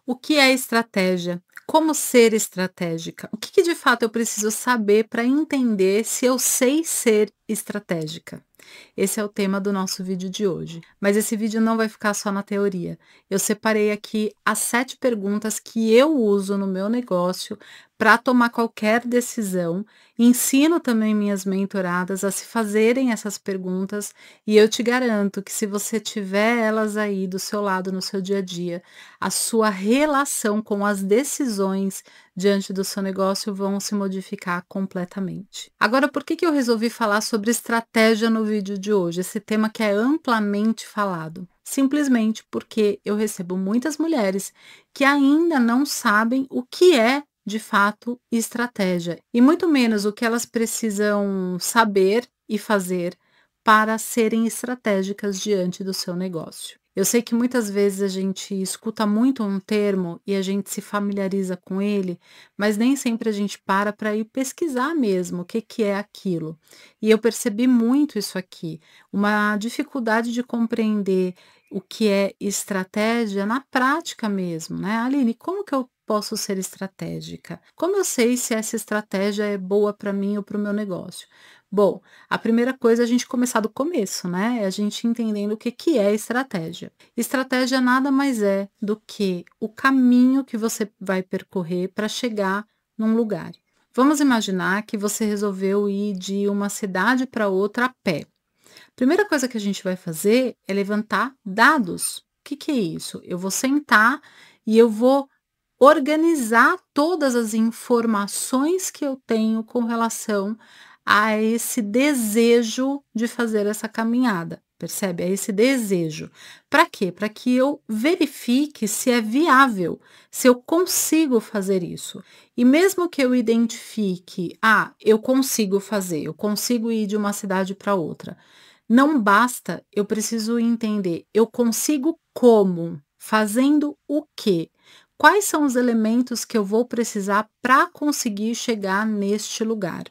O que é estratégia? Como ser estratégica? O que de fato eu preciso saber para entender se eu sei ser estratégica? Esse é o tema do nosso vídeo de hoje. Mas esse vídeo não vai ficar só na teoria. Eu separei aqui as 7 perguntas que eu uso no meu negócio para tomar qualquer decisão. Ensino também minhas mentoradas a se fazerem essas perguntas e eu te garanto que se você tiver elas aí do seu lado no seu dia a dia, a sua relação com as decisões diante do seu negócio vão se modificar completamente. Agora, por que eu resolvi falar sobre estratégia no vídeo de hoje? Esse tema que é amplamente falado. Simplesmente porque eu recebo muitas mulheres que ainda não sabem o que é de fato estratégia e muito menos o que elas precisam saber e fazer para serem estratégicas diante do seu negócio. Eu sei que muitas vezes a gente escuta muito um termo e a gente se familiariza com ele, mas nem sempre a gente para ir pesquisar mesmo o que que é aquilo. E eu percebi muito isso aqui, uma dificuldade de compreender o que é estratégia na prática mesmo, né? Aline, como que eu posso ser estratégica? Como eu sei se essa estratégia é boa para mim ou para o meu negócio? Bom, a primeira coisa é a gente começar do começo, né? É a gente entendendo o que que é estratégia. Estratégia nada mais é do que o caminho que você vai percorrer para chegar num lugar. Vamos imaginar que você resolveu ir de uma cidade para outra a pé. Primeira coisa que a gente vai fazer é levantar dados. O que que é isso? Eu vou sentar e eu vou organizar todas as informações que eu tenho com relação a esse desejo de fazer essa caminhada, percebe? É esse desejo. Para quê? Para que eu verifique se é viável, se eu consigo fazer isso. E mesmo que eu identifique, eu consigo fazer, eu consigo ir de uma cidade para outra. Não basta, eu preciso entender, eu consigo como? Fazendo o quê? Quais são os elementos que eu vou precisar para conseguir chegar neste lugar?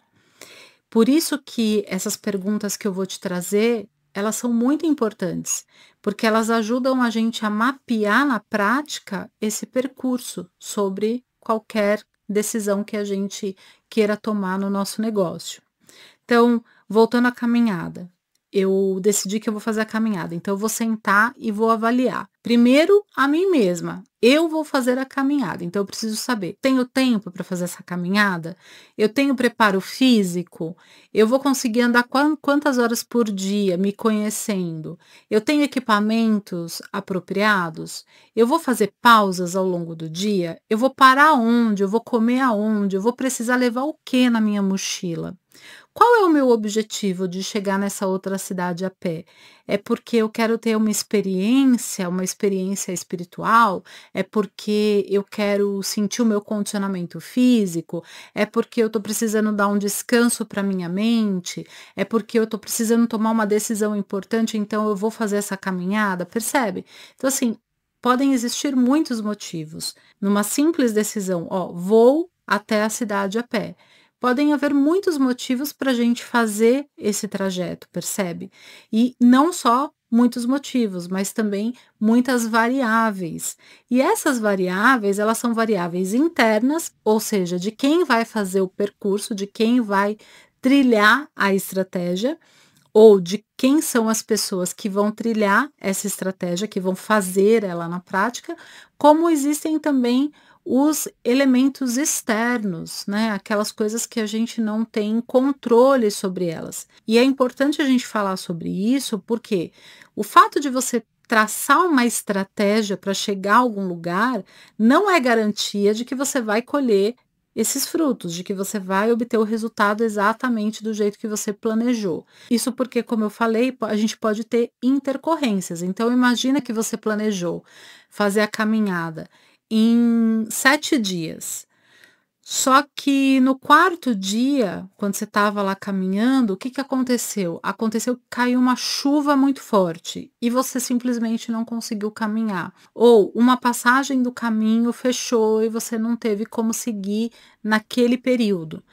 Por isso que essas perguntas que eu vou te trazer, elas são muito importantes, porque elas ajudam a gente a mapear na prática esse percurso sobre qualquer decisão que a gente queira tomar no nosso negócio. Então, voltando à caminhada, eu decidi que eu vou fazer a caminhada, então eu vou sentar e vou avaliar. Primeiro, a mim mesma. Eu vou fazer a caminhada, então eu preciso saber: tenho tempo para fazer essa caminhada? Eu tenho preparo físico? Eu vou conseguir andar quantas horas por dia me conhecendo? Eu tenho equipamentos apropriados? Eu vou fazer pausas ao longo do dia? Eu vou parar onde? Eu vou comer aonde? Eu vou precisar levar o que na minha mochila? Qual é o meu objetivo de chegar nessa outra cidade a pé? É porque eu quero ter uma experiência espiritual? É porque eu quero sentir o meu condicionamento físico? É porque eu estou precisando dar um descanso para minha mente? É porque eu estou precisando tomar uma decisão importante, então eu vou fazer essa caminhada? Percebe? Então, assim, podem existir muitos motivos. Numa simples decisão, vou até a cidade a pé. Podem haver muitos motivos para a gente fazer esse trajeto, percebe? E não só muitos motivos, mas também muitas variáveis. E essas variáveis, elas são variáveis internas, ou seja, de quem vai fazer o percurso, de quem vai trilhar a estratégia, ou de quem são as pessoas que vão trilhar essa estratégia, que vão fazer ela na prática, como existem também os elementos externos, né? Aquelas coisas que a gente não tem controle sobre elas. E é importante a gente falar sobre isso, porque o fato de você traçar uma estratégia para chegar a algum lugar não é garantia de que você vai colher esses frutos, de que você vai obter o resultado exatamente do jeito que você planejou. Isso porque, como eu falei, a gente pode ter intercorrências. Então, imagina que você planejou fazer a caminhada em 7 dias. Só que no quarto dia, quando você estava lá caminhando, o que que aconteceu? Aconteceu que caiu uma chuva muito forte e você simplesmente não conseguiu caminhar. Ou uma passagem do caminho fechou e você não teve como seguir naquele período.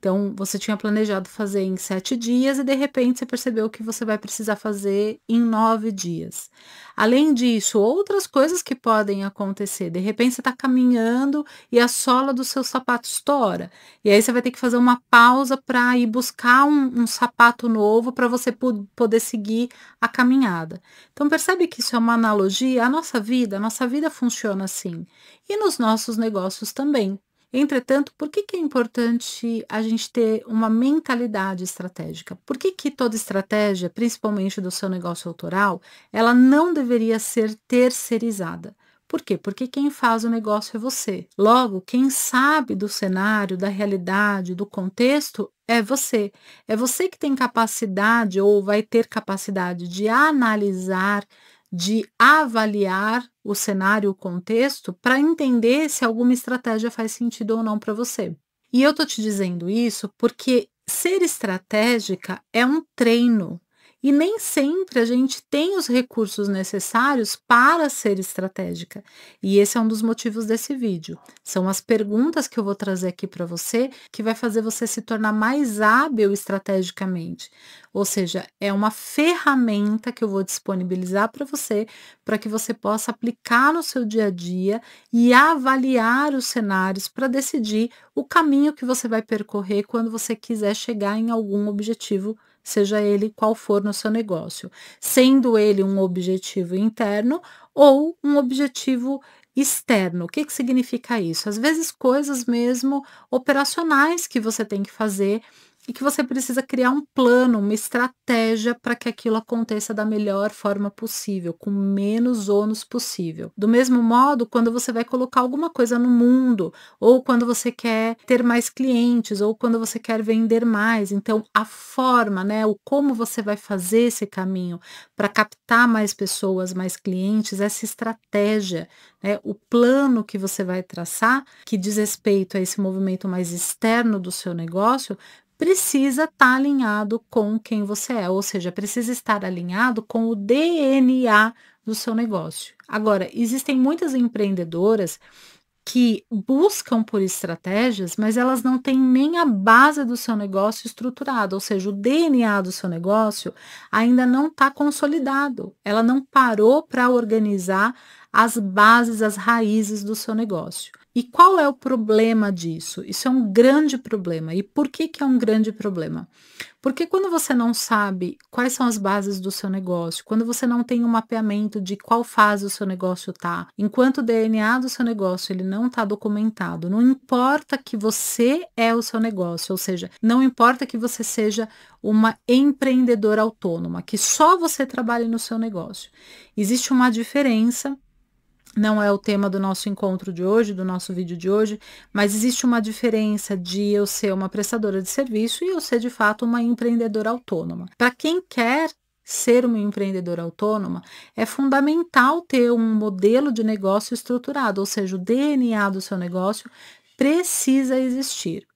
Então, você tinha planejado fazer em 7 dias e de repente você percebeu que você vai precisar fazer em 9 dias. Além disso, outras coisas que podem acontecer. De repente, você está caminhando e a sola do seu sapato estoura. E aí você vai ter que fazer uma pausa para ir buscar um sapato novo para você poder seguir a caminhada. Então, percebe que isso é uma analogia à nossa vida funciona assim. E nos nossos negócios também. Entretanto, por que que é importante a gente ter uma mentalidade estratégica? Por que que toda estratégia, principalmente do seu negócio autoral, ela não deveria ser terceirizada? Por quê? Porque quem faz o negócio é você. Logo, quem sabe do cenário, da realidade, do contexto é você. É você que tem capacidade ou vai ter capacidade de analisar, de avaliar o cenário, o contexto, para entender se alguma estratégia faz sentido ou não para você. E eu tô te dizendo isso porque ser estratégica é um treino. E nem sempre a gente tem os recursos necessários para ser estratégica. E esse é um dos motivos desse vídeo. São as perguntas que eu vou trazer aqui para você que vai fazer você se tornar mais hábil estrategicamente. Ou seja, é uma ferramenta que eu vou disponibilizar para que você possa aplicar no seu dia a dia e avaliar os cenários para decidir o caminho que você vai percorrer quando você quiser chegar em algum objetivo, seja ele qual for no seu negócio, sendo ele um objetivo interno ou um objetivo externo. O que que significa isso? Às vezes coisas mesmo operacionais que você tem que fazer e que você precisa criar um plano, uma estratégia para que aquilo aconteça da melhor forma possível, com menos ônus possível. Do mesmo modo, quando você vai colocar alguma coisa no mundo, ou quando você quer ter mais clientes, ou quando você quer vender mais, então a forma, né, o como você vai fazer esse caminho para captar mais pessoas, mais clientes, essa estratégia, né, o plano que você vai traçar, que diz respeito a esse movimento mais externo do seu negócio, precisa estar alinhado com quem você é, ou seja, precisa estar alinhado com o DNA do seu negócio. Agora, existem muitas empreendedoras que buscam por estratégias, mas elas não têm nem a base do seu negócio estruturada, ou seja, o DNA do seu negócio ainda não está consolidado. Ela não parou para organizar as bases, as raízes do seu negócio. E qual é o problema disso? Isso é um grande problema. E por que que é um grande problema? Porque quando você não sabe quais são as bases do seu negócio, quando você não tem um mapeamento de qual fase o seu negócio está, enquanto o DNA do seu negócio ele não está documentado, não importa que você é o seu negócio, ou seja, não importa que você seja uma empreendedora autônoma, que só você trabalhe no seu negócio. Existe uma diferença. Não é o tema do nosso encontro de hoje, do nosso vídeo de hoje, mas existe uma diferença de eu ser uma prestadora de serviço e eu ser de fato uma empreendedora autônoma. Para quem quer ser uma empreendedora autônoma, é fundamental ter um modelo de negócio estruturado, ou seja, o DNA do seu negócio precisa existir.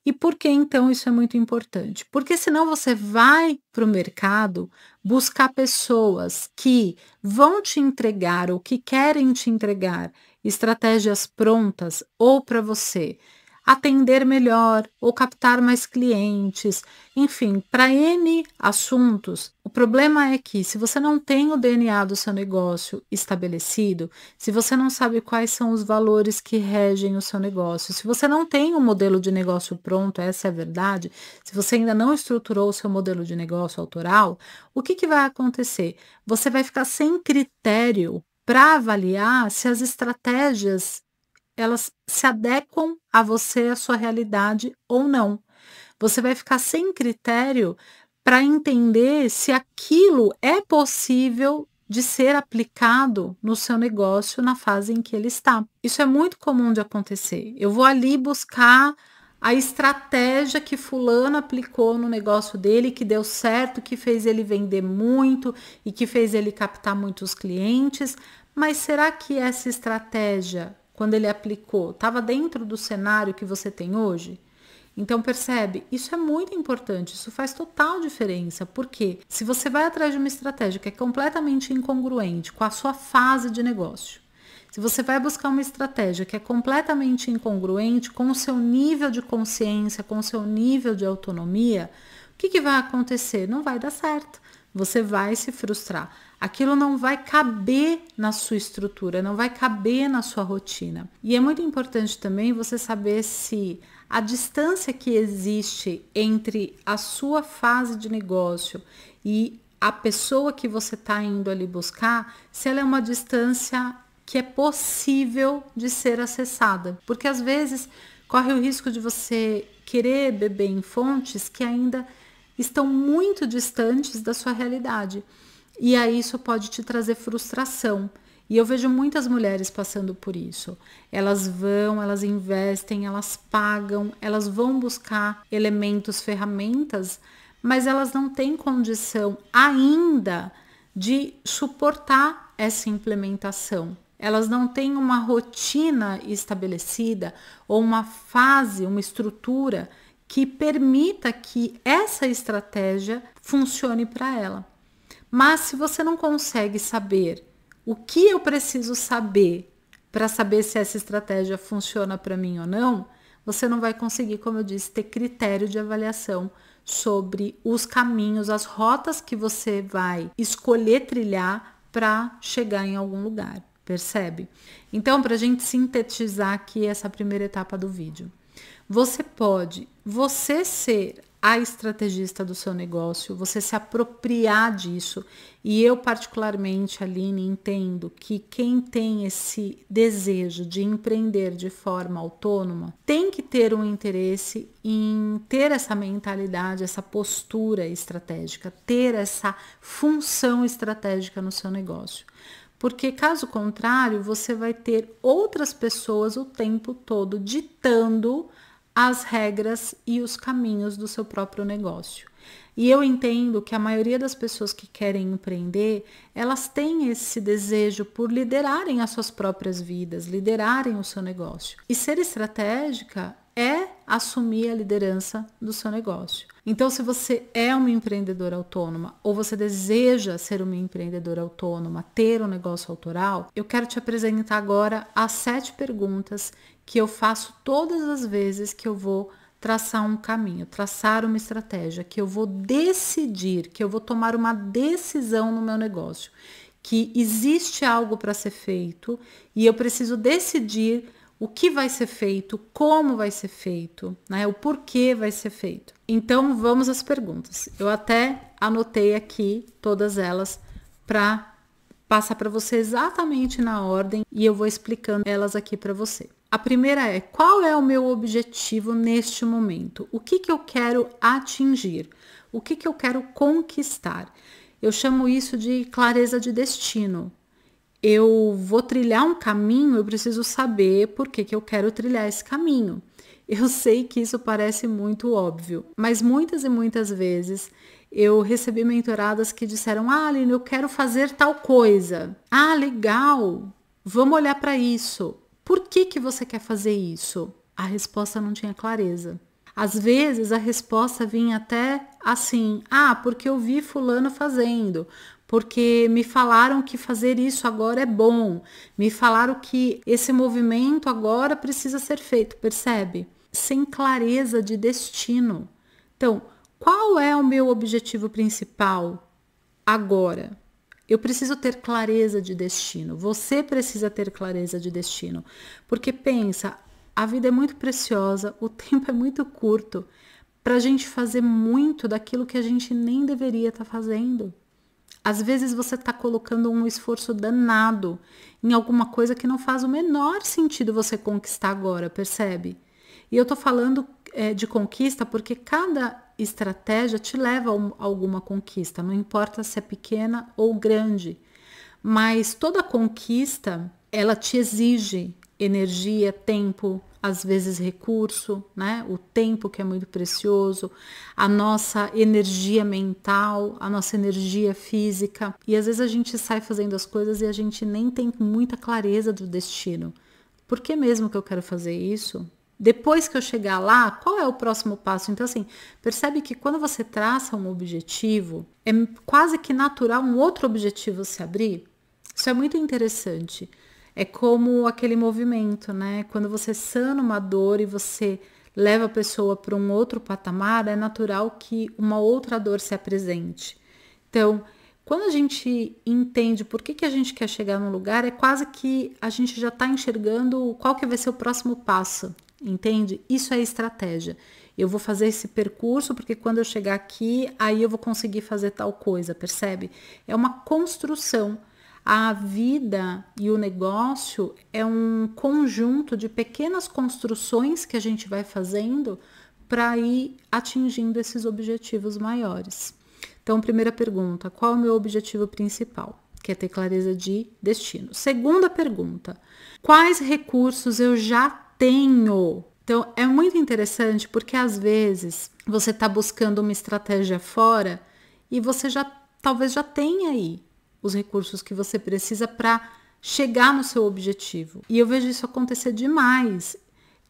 E por que então isso é muito importante? Porque senão você vai para o mercado buscar pessoas que vão te entregar ou que querem te entregar estratégias prontas ou para você atender melhor ou captar mais clientes, enfim, para N assuntos. O problema é que se você não tem o DNA do seu negócio estabelecido, se você não sabe quais são os valores que regem o seu negócio, se você não tem um modelo de negócio pronto, essa é a verdade, se você ainda não estruturou o seu modelo de negócio autoral, o que que vai acontecer? Você vai ficar sem critério para avaliar se as estratégias elas se adequam a você, a sua realidade ou não. Você vai ficar sem critério para entender se aquilo é possível de ser aplicado no seu negócio na fase em que ele está. Isso é muito comum de acontecer. Eu vou ali buscar a estratégia que fulano aplicou no negócio dele, que deu certo, que fez ele vender muito e que fez ele captar muitos clientes, mas será que essa estratégia, quando ele aplicou, estava dentro do cenário que você tem hoje? Então, percebe? Isso é muito importante, isso faz total diferença, porque se você vai atrás de uma estratégia que é completamente incongruente com a sua fase de negócio, Se você vai buscar uma estratégia que é completamente incongruente com o seu nível de consciência, com o seu nível de autonomia, o que vai acontecer? Não vai dar certo. Você vai se frustrar. Aquilo não vai caber na sua estrutura, não vai caber na sua rotina. E é muito importante também você saber se a distância que existe entre a sua fase de negócio e a pessoa que você está indo ali buscar, se ela é uma distância que é possível de ser acessada. Porque às vezes corre o risco de você querer beber em fontes que ainda estão muito distantes da sua realidade. E aí isso pode te trazer frustração. E eu vejo muitas mulheres passando por isso. Elas vão, elas investem, elas pagam, elas vão buscar elementos, ferramentas, mas elas não têm condição ainda de suportar essa implementação. Elas não têm uma rotina estabelecida ou uma fase, uma estrutura que permita que essa estratégia funcione para ela. Mas se você não consegue saber o que eu preciso saber para saber se essa estratégia funciona para mim ou não, você não vai conseguir, como eu disse, ter critério de avaliação sobre os caminhos, as rotas que você vai escolher trilhar para chegar em algum lugar, percebe? Então, para a gente sintetizar aqui essa primeira etapa do vídeo, você ser a estrategista do seu negócio, você se apropriar disso. E eu particularmente, Aline, entendo que quem tem esse desejo de empreender de forma autônoma tem que ter um interesse em ter essa mentalidade, essa postura estratégica, ter essa função estratégica no seu negócio. Porque caso contrário, você vai ter outras pessoas o tempo todo ditando as regras e os caminhos do seu próprio negócio. E eu entendo que a maioria das pessoas que querem empreender, elas têm esse desejo por liderarem as suas próprias vidas, liderarem o seu negócio. E ser estratégica é assumir a liderança do seu negócio. Então, se você é uma empreendedora autônoma ou você deseja ser uma empreendedora autônoma, ter um negócio autoral, eu quero te apresentar agora as 7 perguntas que eu faço todas as vezes que eu vou traçar um caminho, traçar uma estratégia, que eu vou decidir, que eu vou tomar uma decisão no meu negócio, que existe algo para ser feito e eu preciso decidir o que vai ser feito, como vai ser feito, né? O porquê vai ser feito. Então, vamos às perguntas. Eu até anotei aqui todas elas para passar para você exatamente na ordem e eu vou explicando elas aqui para você. A primeira é: qual é o meu objetivo neste momento? O que eu quero atingir? O que eu quero conquistar? Eu chamo isso de clareza de destino. Eu vou trilhar um caminho, eu preciso saber por que eu quero trilhar esse caminho. Eu sei que isso parece muito óbvio, mas muitas e muitas vezes eu recebi mentoradas que disseram: ah, Aline, eu quero fazer tal coisa. Ah, legal, vamos olhar para isso. Por que você quer fazer isso? A resposta não tinha clareza. Às vezes a resposta vinha até assim: ah, porque eu vi fulano fazendo, porque me falaram que fazer isso agora é bom, me falaram que esse movimento agora precisa ser feito, percebe? Sem clareza de destino. Então, qual é o meu objetivo principal agora? Eu preciso ter clareza de destino. Você precisa ter clareza de destino. Porque pensa, a vida é muito preciosa, o tempo é muito curto para a gente fazer muito daquilo que a gente nem deveria estar fazendo. Às vezes você está colocando um esforço danado em alguma coisa que não faz o menor sentido você conquistar agora, percebe? E eu estou falando de conquista porque cada estratégia te leva a alguma conquista, não importa se é pequena ou grande, mas toda conquista, ela te exige energia, tempo, às vezes recurso, né? O tempo que é muito precioso, a nossa energia mental, a nossa energia física, e às vezes a gente sai fazendo as coisas e a gente nem tem muita clareza do destino. Por que mesmo que eu quero fazer isso? Depois que eu chegar lá, qual é o próximo passo? Então, assim, percebe que quando você traça um objetivo, é quase que natural um outro objetivo se abrir. Isso é muito interessante. É como aquele movimento, né? Quando você sana uma dor e você leva a pessoa para um outro patamar, é natural que uma outra dor se apresente. Então, quando a gente entende por que a gente quer chegar num lugar, é quase que a gente já está enxergando qual que vai ser o próximo passo, entende? Isso é estratégia. Eu vou fazer esse percurso porque quando eu chegar aqui, aí eu vou conseguir fazer tal coisa, percebe? É uma construção. A vida e o negócio é um conjunto de pequenas construções que a gente vai fazendo para ir atingindo esses objetivos maiores. Então, primeira pergunta, qual é o meu objetivo principal? Que é ter clareza de destino. Segunda pergunta, quais recursos eu já tenho? Então, é muito interessante porque às vezes você está buscando uma estratégia fora e você talvez já tenha aí os recursos que você precisa para chegar no seu objetivo. E eu vejo isso acontecer demais,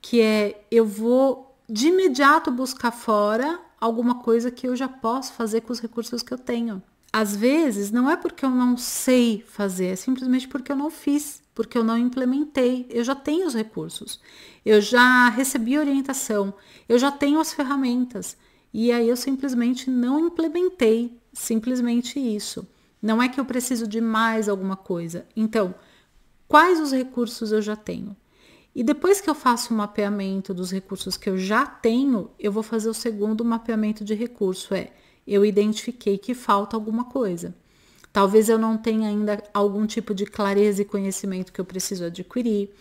que é eu vou de imediato buscar fora alguma coisa que eu já posso fazer com os recursos que eu tenho. Às vezes, não é porque eu não sei fazer, é simplesmente porque eu não fiz, porque eu não implementei. Eu já tenho os recursos, eu já recebi orientação, eu já tenho as ferramentas. E aí eu simplesmente não implementei, simplesmente isso. Não é que eu preciso de mais alguma coisa. Então, quais os recursos eu já tenho? E depois que eu faço o mapeamento dos recursos que eu já tenho, eu vou fazer o segundo mapeamento de recurso. Eu identifiquei que falta alguma coisa. Talvez eu não tenha ainda algum tipo de clareza e conhecimento que eu preciso adquirir.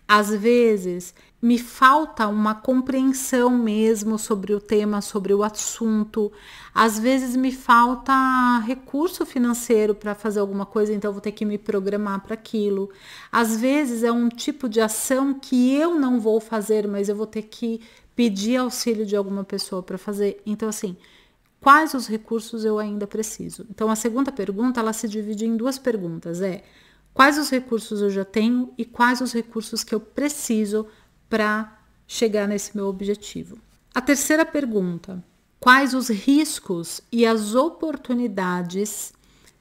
Às vezes, me falta uma compreensão mesmo sobre o tema, sobre o assunto. Às vezes, me falta recurso financeiro para fazer alguma coisa, então eu vou ter que me programar para aquilo. Às vezes, é um tipo de ação que eu não vou fazer, mas eu vou ter que pedir auxílio de alguma pessoa para fazer. Então, assim, quais os recursos eu ainda preciso? Então, a segunda pergunta, ela se divide em duas perguntas. Quais os recursos eu já tenho e quais os recursos que eu preciso para chegar nesse meu objetivo? A terceira pergunta, quais os riscos e as oportunidades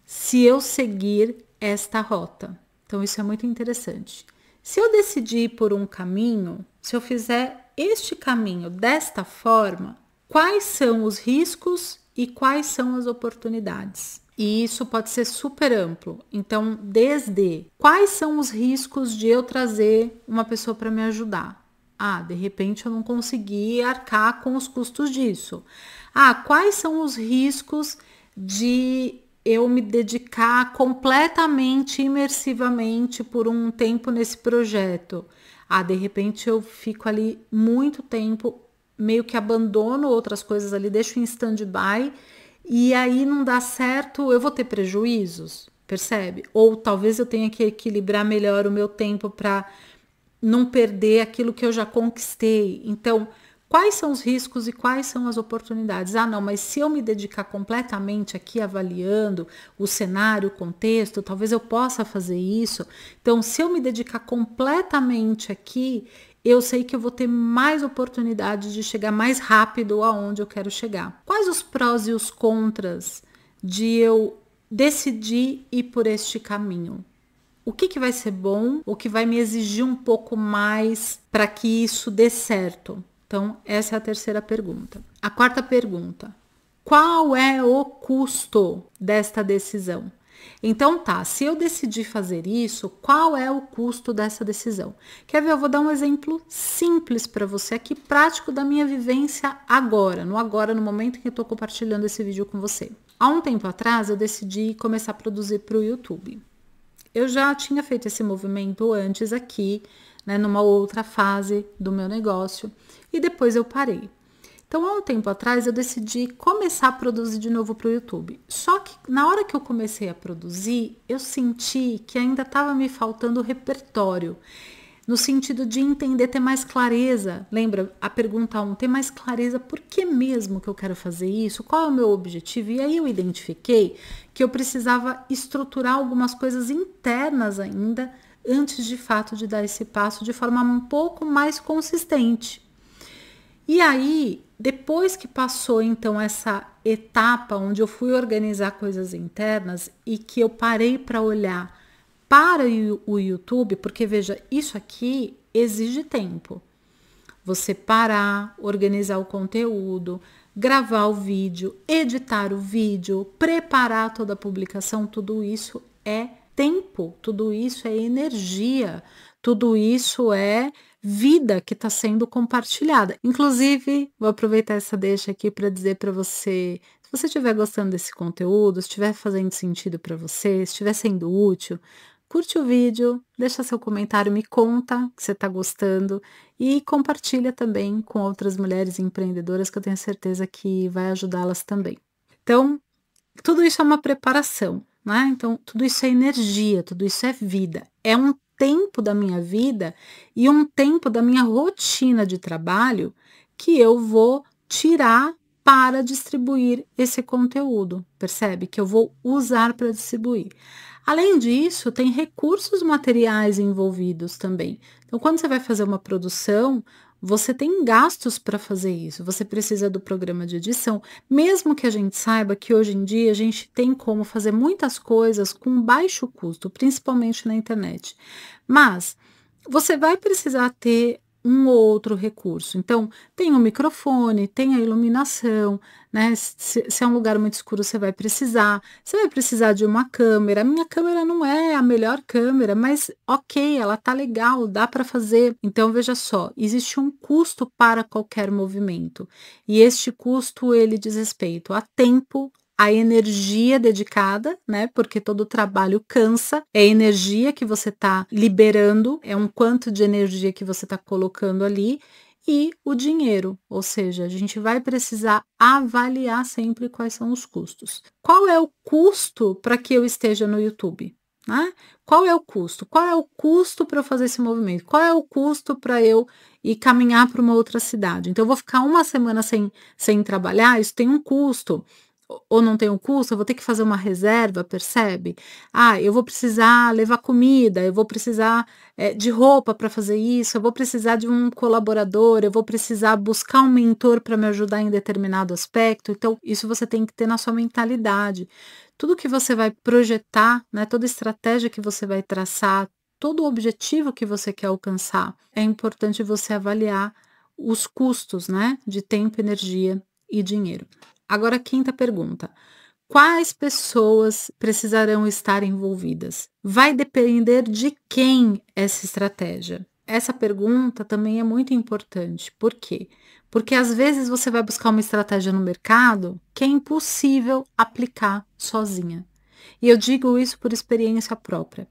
se eu seguir esta rota? Então, isso é muito interessante. Se eu decidir por um caminho, se eu fizer este caminho desta forma, quais são os riscos e quais são as oportunidades? E isso pode ser super amplo. Então, desde quais são os riscos de eu trazer uma pessoa para me ajudar? De repente eu não consegui arcar com os custos disso. Quais são os riscos de eu me dedicar completamente, imersivamente por um tempo nesse projeto? De repente eu fico ali muito tempo, meio que abandono outras coisas ali, deixo em stand-by. E aí não dá certo, eu vou ter prejuízos, percebe? Ou talvez eu tenha que equilibrar melhor o meu tempo para não perder aquilo que eu já conquistei. Então, quais são os riscos e quais são as oportunidades? Não, mas se eu me dedicar completamente aqui avaliando o cenário, o contexto, talvez eu possa fazer isso. Então, se eu me dedicar completamente aqui, eu sei que eu vou ter mais oportunidade de chegar mais rápido aonde eu quero chegar. Quais os prós e os contras de eu decidir ir por este caminho? O que vai ser bom? O que vai me exigir um pouco mais para que isso dê certo? Então, essa é a terceira pergunta. A quarta pergunta, qual é o custo desta decisão? Então se eu decidir fazer isso, qual é o custo dessa decisão? Quer ver? Eu vou dar um exemplo simples para você aqui, prático da minha vivência agora, no momento em que eu estou compartilhando esse vídeo com você. Há um tempo atrás, eu decidi começar a produzir para o YouTube. Eu já tinha feito esse movimento antes aqui, né, numa outra fase do meu negócio, e depois eu parei. Então, há um tempo atrás, eu decidi começar a produzir de novo para o YouTube. Só que na hora que eu comecei a produzir, eu senti que ainda estava me faltando repertório, no sentido de entender, ter mais clareza. Lembra a pergunta 1, ter mais clareza por que mesmo que eu quero fazer isso, qual é o meu objetivo? E aí eu identifiquei que eu precisava estruturar algumas coisas internas ainda, antes de fato de dar esse passo de forma um pouco mais consistente. E aí, depois que passou então essa etapa onde eu fui organizar coisas internas e que eu parei para olhar para o YouTube, porque veja, isso aqui exige tempo. Você parar, organizar o conteúdo, gravar o vídeo, editar o vídeo, preparar toda a publicação, tudo isso é tempo, tudo isso é energia, tudo isso é vida que está sendo compartilhada. Inclusive, vou aproveitar essa deixa aqui para dizer para você, se você estiver gostando desse conteúdo, se estiver fazendo sentido para você, se estiver sendo útil, curte o vídeo, deixa seu comentário, me conta que você está gostando e compartilha também com outras mulheres empreendedoras que eu tenho certeza que vai ajudá-las também. Então, tudo isso é uma preparação, né? Então, tudo isso é energia, tudo isso é vida. É um tempo da minha vida e um tempo da minha rotina de trabalho que eu vou tirar para distribuir esse conteúdo, percebe? Que eu vou usar para distribuir. Além disso, tem recursos materiais envolvidos também. Então, quando você vai fazer uma produção, você tem gastos para fazer isso. Você precisa do programa de edição, mesmo que a gente saiba que hoje em dia a gente tem como fazer muitas coisas com baixo custo, principalmente na internet. Mas você vai precisar ter um ou outro recurso. Então, tem o microfone, tem a iluminação, né? Se é um lugar muito escuro, você vai precisar de uma câmera. A minha câmera não é a melhor câmera, mas ok, ela tá legal, dá para fazer. Então, veja só, existe um custo para qualquer movimento. E este custo, ele diz respeito a tempo, a energia dedicada, né? Porque todo trabalho cansa, é energia que você está liberando, é um quanto de energia que você está colocando ali, e o dinheiro, ou seja, a gente vai precisar avaliar sempre quais são os custos. Qual é o custo para que eu esteja no YouTube? Né? Qual é o custo? Qual é o custo para eu fazer esse movimento? Qual é o custo para eu ir caminhar para uma outra cidade? Então, eu vou ficar uma semana sem trabalhar, isso tem um custo. Ou não tem um custo, eu vou ter que fazer uma reserva, percebe? Ah, eu vou precisar levar comida, eu vou precisar de roupa para fazer isso, eu vou precisar de um colaborador, eu vou precisar buscar um mentor para me ajudar em determinado aspecto. Então, isso você tem que ter na sua mentalidade. Tudo que você vai projetar, né, toda estratégia que você vai traçar, todo o objetivo que você quer alcançar, é importante você avaliar os custos, né, de tempo, energia e dinheiro. Agora, a quinta pergunta: quais pessoas precisarão estar envolvidas? Vai depender de quem essa estratégia? Essa pergunta também é muito importante. Por quê? Porque às vezes você vai buscar uma estratégia no mercado que é impossível aplicar sozinha. E eu digo isso por experiência própria.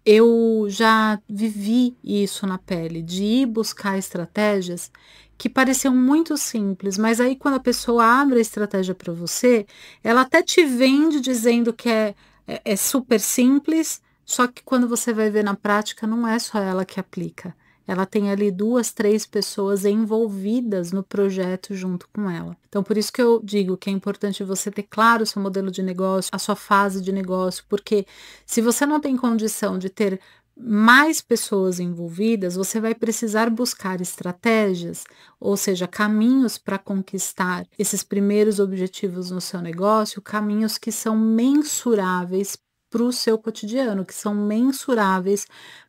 Eu já vivi isso na pele, de ir buscar estratégias que pareciam muito simples, mas aí quando a pessoa abre a estratégia para você, ela até te vende dizendo que é super simples, só que quando você vai ver na prática, não é só ela que aplica. Ela tem ali 2, 3 pessoas envolvidas no projeto junto com ela. Então, por isso que eu digo que é importante você ter claro o seu modelo de negócio, a sua fase de negócio, porque se você não tem condição de ter mais pessoas envolvidas, você vai precisar buscar estratégias, ou seja, caminhos para conquistar esses primeiros objetivos no seu negócio, caminhos que são mensuráveis para o seu cotidiano, que são mensuráveis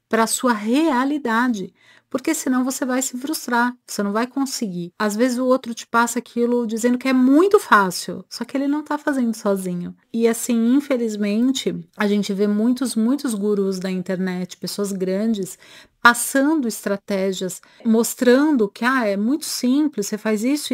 para a sua realidade, porque senão você vai se frustrar, você não vai conseguir. Às vezes o outro te passa aquilo dizendo que é muito fácil, só que ele não está fazendo sozinho. E assim, infelizmente, a gente vê muitos gurus da internet, pessoas grandes, passando estratégias, mostrando que é muito simples, você faz isso,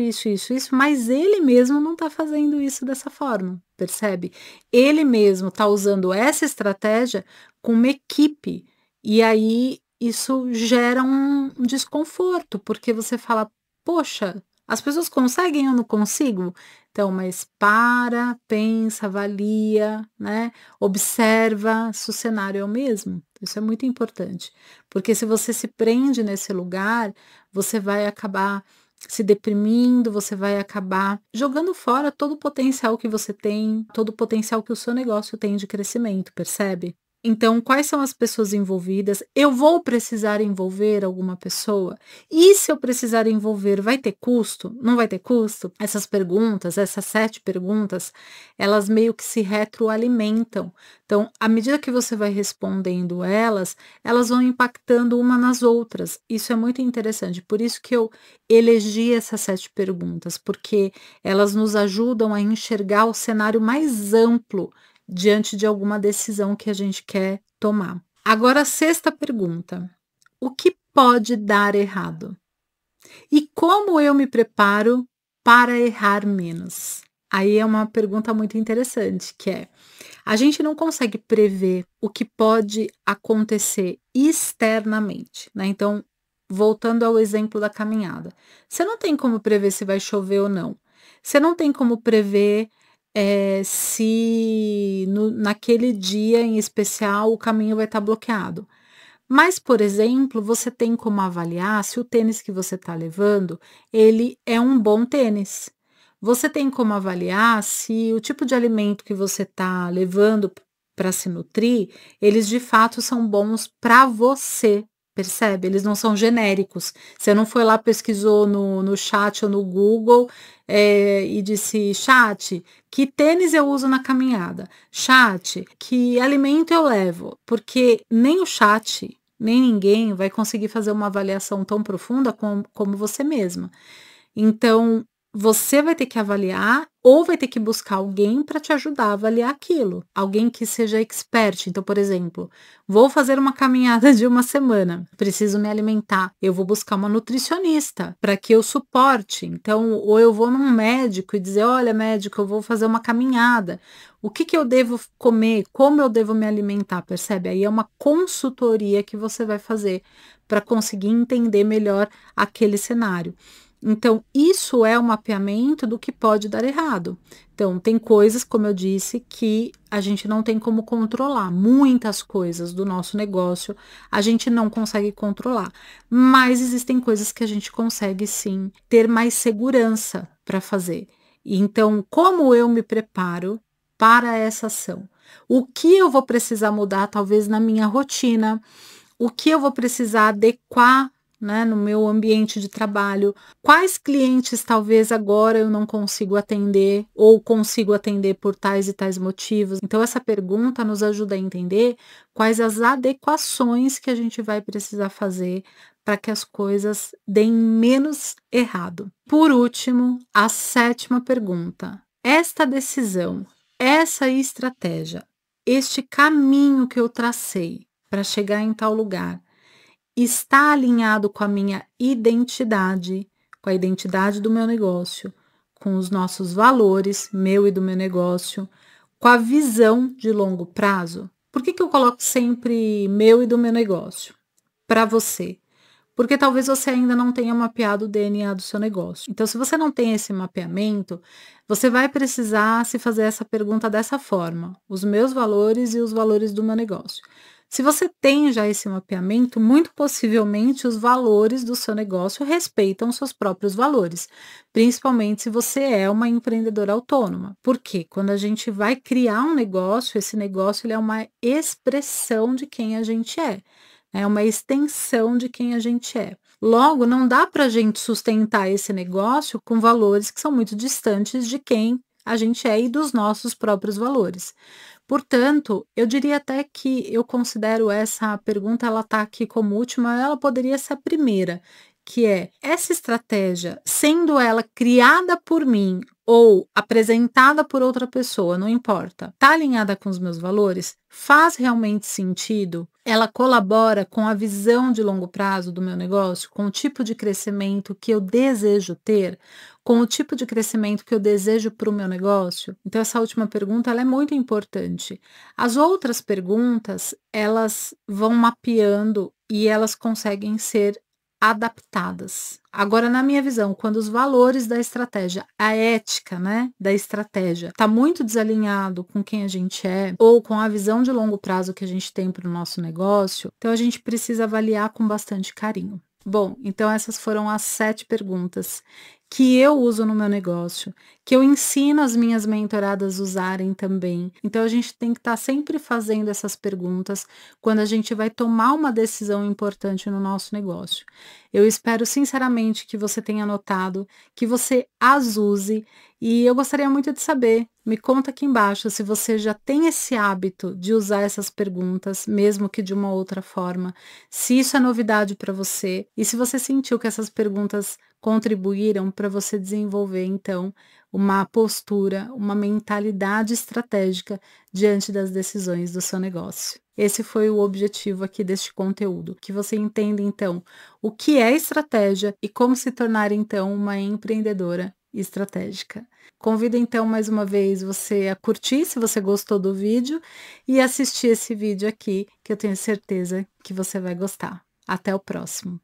mas ele mesmo não está fazendo isso dessa forma, percebe? Ele mesmo está usando essa estratégia com uma equipe, e aí isso gera um desconforto, porque você fala, poxa, as pessoas conseguem, eu não consigo? Então, mas para, pensa, avalia, né? Observa se o cenário é o mesmo. Isso é muito importante, porque se você se prende nesse lugar, você vai acabar se deprimindo, você vai acabar jogando fora todo o potencial que você tem, todo o potencial que o seu negócio tem de crescimento, percebe? Então, quais são as pessoas envolvidas? Eu vou precisar envolver alguma pessoa? E se eu precisar envolver, vai ter custo? Não vai ter custo? Essas perguntas, essas 7 perguntas, elas meio que se retroalimentam. Então, à medida que você vai respondendo elas, elas vão impactando uma nas outras. Isso é muito interessante. Por isso que eu elegi essas 7 perguntas, porque elas nos ajudam a enxergar o cenário mais amplo diante de alguma decisão que a gente quer tomar. Agora, a sexta pergunta: o que pode dar errado? E como eu me preparo para errar menos? Aí é uma pergunta muito interessante, que é: a gente não consegue prever o que pode acontecer externamente, né? Então, voltando ao exemplo da caminhada, você não tem como prever se vai chover ou não. Você não tem como prever se naquele dia em especial o caminho vai estar bloqueado. Mas, por exemplo, você tem como avaliar se o tênis que você está levando, ele é um bom tênis. Você tem como avaliar se o tipo de alimento que você está levando para se nutrir, eles de fato são bons para você, percebe? Eles não são genéricos. Você não foi lá, pesquisou no chat ou no Google, e disse: chat, que tênis eu uso na caminhada? Chat, que alimento eu levo? Porque nem o chat, nem ninguém vai conseguir fazer uma avaliação tão profunda como você mesma. Então, você vai ter que avaliar ou vai ter que buscar alguém para te ajudar a avaliar aquilo, alguém que seja expert. Então, por exemplo, vou fazer uma caminhada de uma semana, preciso me alimentar, eu vou buscar uma nutricionista para que eu suporte. Então, ou eu vou num médico e dizer: olha, médico, eu vou fazer uma caminhada. O que que eu devo comer? Como eu devo me alimentar? Percebe? Aí é uma consultoria que você vai fazer para conseguir entender melhor aquele cenário. Então, isso é o mapeamento do que pode dar errado. Então, tem coisas, como eu disse, que a gente não tem como controlar. Muitas coisas do nosso negócio a gente não consegue controlar. Mas existem coisas que a gente consegue sim ter mais segurança para fazer. Então, como eu me preparo para essa ação? O que eu vou precisar mudar, talvez, na minha rotina? O que eu vou precisar adequar, né, no meu ambiente de trabalho? Quais clientes talvez agora eu não consigo atender ou consigo atender por tais e tais motivos? Então, essa pergunta nos ajuda a entender quais as adequações que a gente vai precisar fazer para que as coisas deem menos errado. Por último, a sétima pergunta: esta decisão, essa estratégia, este caminho que eu tracei para chegar em tal lugar, está alinhado com a minha identidade, com a identidade do meu negócio, com os nossos valores, meu e do meu negócio, com a visão de longo prazo? Por que que eu coloco sempre meu e do meu negócio? Para você. Porque talvez você ainda não tenha mapeado o DNA do seu negócio. Então, se você não tem esse mapeamento, você vai precisar se fazer essa pergunta dessa forma: os meus valores e os valores do meu negócio. Se você tem já esse mapeamento, muito possivelmente os valores do seu negócio respeitam seus próprios valores, principalmente se você é uma empreendedora autônoma. Porque quando a gente vai criar um negócio, esse negócio ele é uma expressão de quem a gente é uma extensão de quem a gente é. Logo, não dá para a gente sustentar esse negócio com valores que são muito distantes de quem a gente é e dos nossos próprios valores. Portanto, eu diria até que eu considero essa pergunta, ela está aqui como última, ela poderia ser a primeira, que é: essa estratégia, sendo ela criada por mim ou apresentada por outra pessoa, não importa, está alinhada com os meus valores? Faz realmente sentido? Ela colabora com a visão de longo prazo do meu negócio, com o tipo de crescimento que eu desejo ter, com o tipo de crescimento que eu desejo para o meu negócio? Então, essa última pergunta ela é muito importante. As outras perguntas, elas vão mapeando e elas conseguem ser adaptadas. Agora, na minha visão, quando os valores da estratégia, a ética, né, da estratégia, está muito desalinhado com quem a gente é ou com a visão de longo prazo que a gente tem para o nosso negócio, então a gente precisa avaliar com bastante carinho. Bom, então essas foram as 7 perguntas que eu uso no meu negócio, que eu ensino as minhas mentoradas a usarem também. Então a gente tem que estar sempre fazendo essas perguntas quando a gente vai tomar uma decisão importante no nosso negócio. Eu espero sinceramente que você tenha notado, que você as use e eu gostaria muito de saber. Me conta aqui embaixo se você já tem esse hábito de usar essas perguntas, mesmo que de uma outra forma, se isso é novidade para você e se você sentiu que essas perguntas contribuíram para você desenvolver, então, uma postura, uma mentalidade estratégica diante das decisões do seu negócio. Esse foi o objetivo aqui deste conteúdo, que você entenda, então, o que é estratégia e como se tornar, então, uma empreendedora estratégica. Convido, então, mais uma vez você a curtir, se você gostou do vídeo, e assistir esse vídeo aqui, que eu tenho certeza que você vai gostar. Até o próximo.